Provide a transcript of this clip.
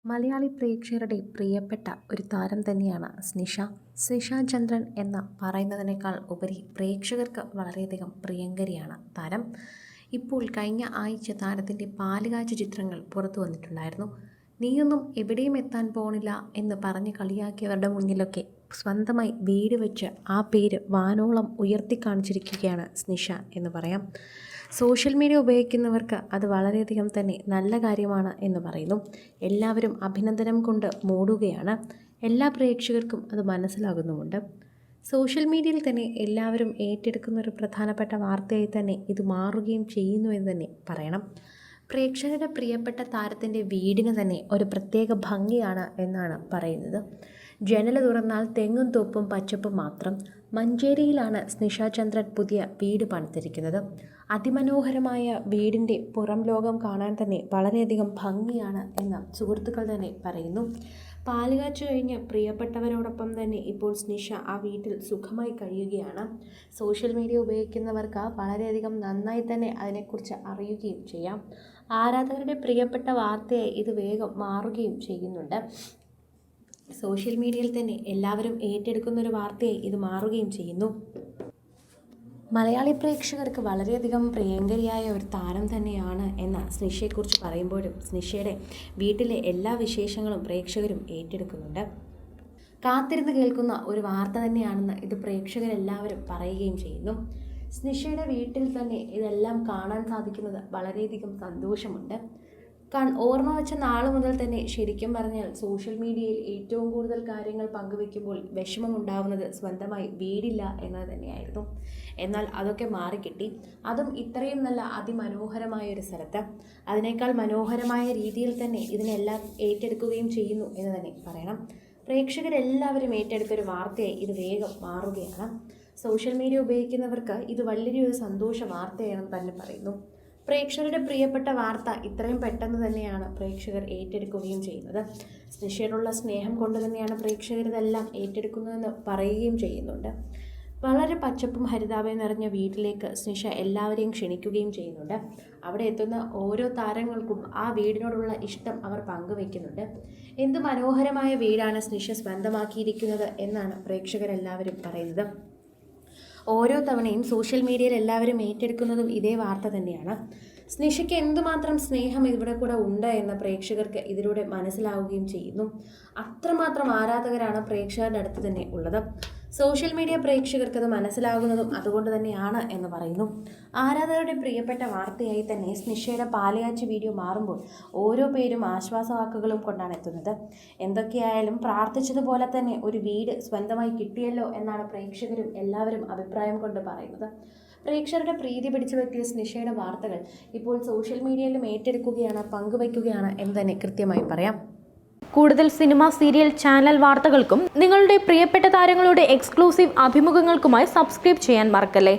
മലയാളി പ്രേക്ഷകരുടെ പ്രിയപ്പെട്ട ഒരു താരം തന്നെയാണ് സ്നിഷ. സ്നിഷ ചന്ദ്രൻ എന്ന് പറയുന്നതിനേക്കാൾ ഉപരി പ്രേക്ഷകർക്ക് വളരെയധികം പ്രിയങ്കരിയാണ് താരം. ഇപ്പോൾ കഴിഞ്ഞ ആഴ്ച താരത്തിൻ്റെ പാലുകാച്ച ചിത്രങ്ങൾ പുറത്തു വന്നിട്ടുണ്ടായിരുന്നു. നീയൊന്നും എവിടെയും എത്താൻ പോണില്ല എന്ന് പറഞ്ഞ് കളിയാക്കിയവരുടെ മുന്നിലൊക്കെ സ്വന്തമായി വീട് വെച്ച് ആ പേര് വാനോളം ഉയർത്തിക്കാണിച്ചിരിക്കുകയാണ് സ്നിഷ എന്ന് പറയാം. സോഷ്യൽ മീഡിയ ഉപയോഗിക്കുന്നവർക്ക് അത് വളരെയധികം തന്നെ നല്ല കാര്യമാണ് എന്ന് പറയുന്നു. എല്ലാവരും അഭിനന്ദനം കൊണ്ട് മൂടുകയാണ്. എല്ലാ പ്രേക്ഷകർക്കും അത് മനസ്സിലാകുന്നുമുണ്ട്. സോഷ്യൽ മീഡിയയിൽ തന്നെ എല്ലാവരും ഏറ്റെടുക്കുന്ന ഒരു പ്രധാനപ്പെട്ട വാർത്തയായി തന്നെ ഇത് മാറുകയും ചെയ്യുന്നു എന്ന് തന്നെ പറയണം. പ്രേക്ഷകരുടെ പ്രിയപ്പെട്ട താരത്തിൻ്റെ വീടിന് തന്നെ ഒരു പ്രത്യേക ഭംഗിയാണ് എന്നാണ് പറയുന്നത്. ജനൽ തുറന്നാൽ തെങ്ങും തോപ്പും പച്ചപ്പും മാത്രം. മഞ്ചേരിയിലാണ് സ്നിഷ ചന്ദ്രൻ പുതിയ വീട് പണിതിരിക്കുന്നത്. അതിമനോഹരമായ വീടിൻ്റെ പുറം ലോകം കാണാൻ തന്നെ വളരെയധികം ഭംഗിയാണ് എന്ന് സുഹൃത്തുക്കൾ തന്നെ പറയുന്നു. പാലുകാച്ച് കഴിഞ്ഞ് പ്രിയപ്പെട്ടവരോടൊപ്പം തന്നെ ഇപ്പോൾ സ്നിഷ ആ വീട്ടിൽ സുഖമായി കഴിയുകയാണ്. സോഷ്യൽ മീഡിയ ഉപയോഗിക്കുന്നവർക്ക് വളരെയധികം നന്നായി തന്നെ അതിനെക്കുറിച്ച് അറിയുകയും ചെയ്യാം. ആരാധകരുടെ പ്രിയപ്പെട്ട വാർത്തയായി ഇത് വേഗം മാറുകയും ചെയ്യുന്നുണ്ട്. സോഷ്യൽ മീഡിയയിൽ തന്നെ എല്ലാവരും ഏറ്റെടുക്കുന്ന ഒരു വാർത്തയായി ഇത് മാറുകയും ചെയ്യുന്നു. മലയാളി പ്രേക്ഷകർക്ക് വളരെയധികം പ്രിയങ്കരിയായ ഒരു താരം തന്നെയാണ് എന്ന സ്നിഷയെക്കുറിച്ച് പറയുമ്പോഴും സ്നിഷയുടെ വീട്ടിലെ എല്ലാ വിശേഷങ്ങളും പ്രേക്ഷകരും ഏറ്റെടുക്കുന്നുണ്ട്. കാത്തിരുന്ന് കേൾക്കുന്ന ഒരു വാർത്ത തന്നെയാണെന്ന് ഇത് പ്രേക്ഷകരെല്ലാവരും പറയുകയും ചെയ്യുന്നു. സ്നിഷയുടെ വീട്ടിൽ തന്നെ ഇതെല്ലാം കാണാൻ സാധിക്കുന്നത് വളരെയധികം സന്തോഷമുണ്ട്. ഓർമ്മ വെച്ച നാൾ മുതൽ തന്നെ ശരിക്കും പറഞ്ഞാൽ സോഷ്യൽ മീഡിയയിൽ ഏറ്റവും കൂടുതൽ കാര്യങ്ങൾ പങ്കുവെക്കുമ്പോൾ വിഷമമുണ്ടാവുന്നത് സ്വന്തമായി വീടില്ല എന്നത് തന്നെയായിരുന്നു. എന്നാൽ അതൊക്കെ മാറിക്കിട്ടി. അതും ഇത്രയും നല്ല അതിമനോഹരമായ ഒരു സ്ഥലത്ത്. അതിനേക്കാൾ മനോഹരമായ രീതിയിൽ തന്നെ ഇതിനെല്ലാം ഏറ്റെടുക്കുകയും ചെയ്യുന്നു എന്ന് തന്നെ പറയണം. പ്രേക്ഷകരെല്ലാവരും ഏറ്റെടുത്തൊരു വാർത്തയായി ഇത് വേഗം മാറുകയാണ്. സോഷ്യൽ മീഡിയ ഉപയോഗിക്കുന്നവർക്ക് ഇത് വലിയൊരു സന്തോഷ വാർത്തയാണെന്ന് തന്നെ പറയുന്നു. പ്രേക്ഷകരുടെ പ്രിയപ്പെട്ട വാർത്ത ഇത്രയും പെട്ടെന്ന് തന്നെയാണ് പ്രേക്ഷകർ ഏറ്റെടുക്കുകയും ചെയ്യുന്നത്. സ്നിഷയോടുള്ള സ്നേഹം കൊണ്ട് തന്നെയാണ് പ്രേക്ഷകർ ഇതെല്ലാം ഏറ്റെടുക്കുന്നതെന്ന് പറയുകയും ചെയ്യുന്നുണ്ട്. വളരെ പച്ചപ്പും ഹരിതാപയും നിറഞ്ഞ വീട്ടിലേക്ക് സ്നിഷ എല്ലാവരെയും ക്ഷണിക്കുകയും ചെയ്യുന്നുണ്ട്. അവിടെ എത്തുന്ന ഓരോ താരങ്ങൾക്കും ആ വീടിനോടുള്ള ഇഷ്ടം അവർ പങ്കുവെക്കുന്നുണ്ട്. എന്ത് മനോഹരമായ വീടാണ് സ്നിഷ സ്വന്തമാക്കിയിരിക്കുന്നത് എന്നാണ് പ്രേക്ഷകരെല്ലാവരും പറയുന്നത്. ഓരോ തവണയും സോഷ്യൽ മീഡിയയിൽ എല്ലാവരും ഏറ്റെടുക്കുന്നതും ഇതേ വാർത്ത തന്നെയാണ്. സ്നിഷയ്ക്ക് എന്തുമാത്രം സ്നേഹം ഇവിടെ കൂടെ ഉണ്ട് എന്ന് പ്രേക്ഷകർക്ക് ഇതിലൂടെ മനസ്സിലാവുകയും ചെയ്യുന്നു. അത്രമാത്രം ആരാധകരാണ് പ്രേക്ഷകരുടെ അടുത്ത് തന്നെ ഉള്ളത്. സോഷ്യൽ മീഡിയ പ്രേക്ഷകർക്ക് അത് മനസ്സിലാകുന്നതും അതുകൊണ്ട് തന്നെയാണ് എന്ന് പറയുന്നു. ആരാധകരുടെ പ്രിയപ്പെട്ട വാർത്തയായി തന്നെ സ്നിഷയുടെ പാലുകാച്ച് വീഡിയോ മാറുമ്പോൾ ഓരോ പേരും ആശ്വാസവാക്കുകളും കൊണ്ടാണ് എത്തുന്നത്. എന്തൊക്കെയായാലും പ്രാർത്ഥിച്ചതുപോലെ തന്നെ ഒരു വീട് സ്വന്തമായി കിട്ടിയല്ലോ എന്നാണ് പ്രേക്ഷകരും എല്ലാവരും അഭിപ്രായം കൊണ്ട് പറയുന്നത്. പ്രേക്ഷകരുടെ പ്രീതി പിടിച്ചു പറ്റിയ സ്നിഷയുടെ വാർത്തകൾ ഇപ്പോൾ സോഷ്യൽ മീഡിയയിലും ഏറ്റെടുക്കുകയാണ്, പങ്കുവയ്ക്കുകയാണ് എന്ന് തന്നെ കൃത്യമായി പറയാം. കൂടുതൽ സിനിമ, സീരിയൽ, ചാനൽ വാർത്തകൾക്കും നിങ്ങളുടെ പ്രിയപ്പെട്ട താരങ്ങളുടെ എക്സ്ക്ലൂസീവ് അഭിമുഖങ്ങൾക്കുമായി സബ്സ്ക്രൈബ് ചെയ്യാൻ മറക്കല്ലേ.